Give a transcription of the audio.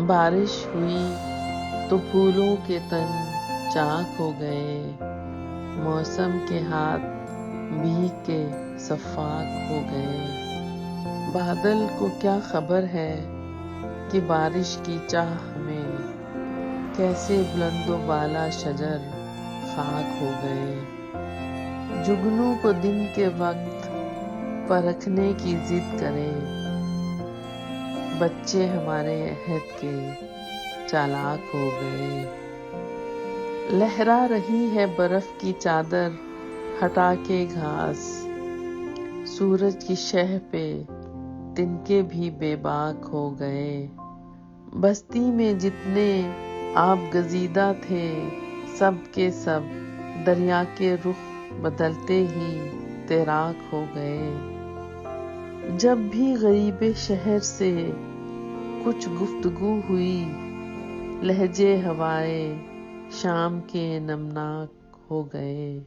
بارش ہوئی تو پھولوں کے تن چاک ہو گئے، موسم کے ہاتھ بھیگ کے صفاق ہو گئے۔ بادل کو کیا خبر ہے کہ بارش کی چاہ میں کیسے بلند و بالا شجر خاک ہو گئے۔ جگنو کو دن کے وقت پرکھنے کی ضد کرے، بچے ہمارے عہد کے چالاک ہو گئے۔ لہرا رہی ہے برف کی چادر ہٹا کے گھاس، سورج کی شہ پہ تنکے بھی بے باک ہو گئے۔ بستی میں جتنے آب گزیدہ تھے سب کے سب دریا کے رخ بدلتے ہی تیراک ہو گئے۔ جب بھی غریب شہر سے کچھ گفتگو ہوئی، لہجے ہوائے شام کے نمناک ہو گئے۔